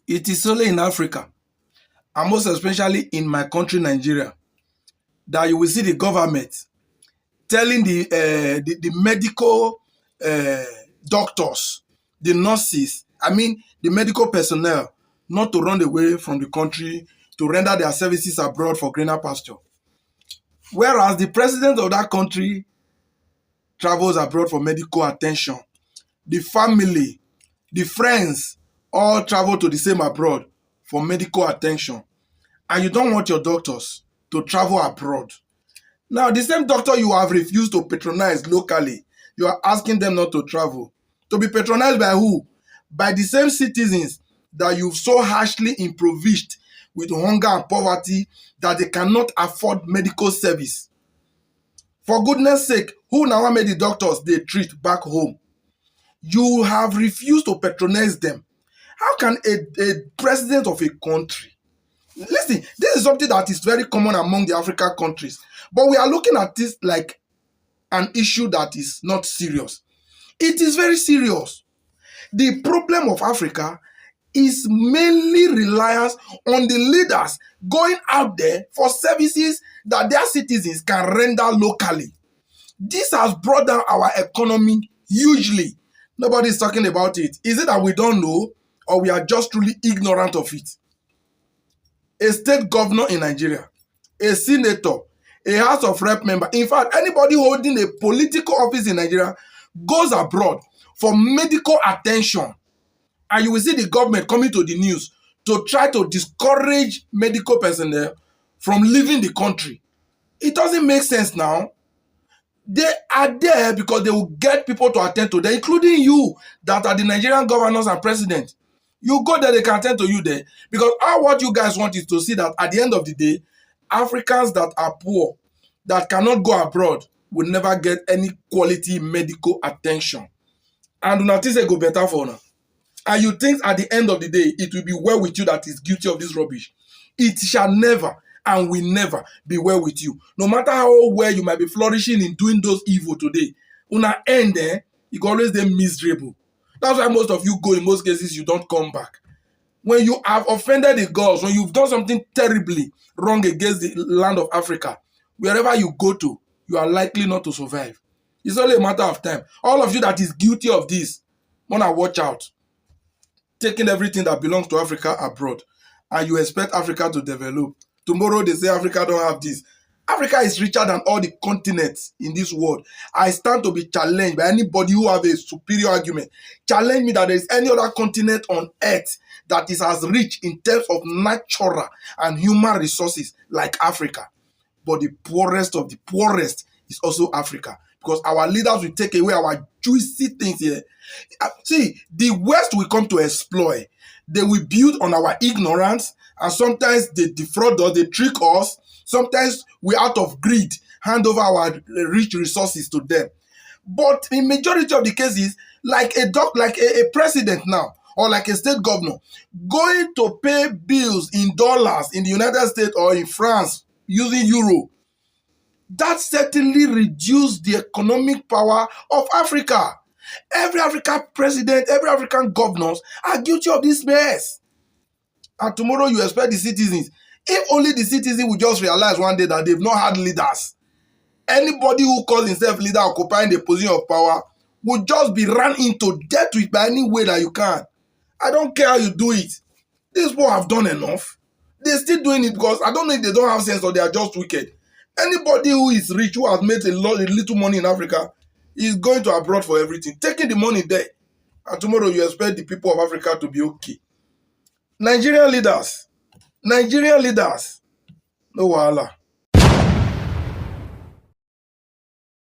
It is only in Africa, and most especially in my country, Nigeria, that you will see the government telling the medical uh, doctors, the nurses, the medical personnel, not to run away from the country to render their services abroad for greener pasture. Whereas the president of that country travels abroad for medical attention. The family, the friends, all travel to the same abroad for medical attention. And you don't want your doctors to travel abroad. Now, the same doctor you have refused to patronize locally, you are asking them not to travel. To be patronized by who? By the same citizens that you've so harshly impoverished with hunger and poverty that they cannot afford medical service. For goodness sake, who now made the doctors they treat back home? You have refused to patronize them. How can a president of a country, listen, this is something that is very common among the African countries, but we are looking at this like an issue that is not serious. It is very serious. The problem of Africa is mainly reliance on the leaders going out there for services that their citizens can render locally. This has brought down our economy hugely. Nobody is talking about it. Is it that we don't know, or we are just truly ignorant of it? A state governor in Nigeria, a senator, a House of Rep member, in fact, anybody holding a political office in Nigeria goes abroad for medical attention. And you will see the government coming to the news to try to discourage medical personnel from leaving the country. It doesn't make sense now. They are there because they will get people to attend to them, including you that are the Nigerian governors and president. You go there, they can attend to you there. Because all what you guys want is to see that at the end of the day, Africans that are poor, that cannot go abroad, will never get any quality medical attention. And nothing say go better for now. And you think at the end of the day, it will be well with you that is guilty of this rubbish. It shall never and will never be well with you. No matter how well you might be flourishing in doing those evil today, una end there, you can always be miserable. That's why most of you go, in most cases, you don't come back. When you have offended the gods, when you've done something terribly wrong against the land of Africa, wherever you go to, you are likely not to survive. It's only a matter of time. All of you that is guilty of this, wanna watch out. Taking everything that belongs to Africa abroad, and you expect Africa to develop. Tomorrow they say Africa don't have this. Africa is richer than all the continents in this world. I stand to be challenged by anybody who have a superior argument. Challenge me that there is any other continent on earth that is as rich in terms of natural and human resources like Africa. But the poorest of the poorest is also Africa. Because our leaders will take away our juicy things here. See, the West will come to exploit. They will build on our ignorance, and sometimes they defraud us, they trick us. Sometimes we, out of greed, hand over our rich resources to them. But in majority of the cases, like a president now, or like a state governor, going to pay bills in dollars in the United States or in France using euro, that certainly reduced the economic power of Africa. Every African president, every African governors are guilty of this mess. And tomorrow you expect the citizens. If only the citizens will just realize one day that they've not had leaders. Anybody who calls himself leader occupying the position of power will just be run into debt with by any way that you can. I don't care how you do it. These people have done enough. They're still doing it because I don't know if they don't have sense or they are just wicked. Anybody who is rich, who has made a little money in Africa, is going to abroad for everything, taking the money there. And tomorrow you expect the people of Africa to be okay. Nigerian leaders, no wahala.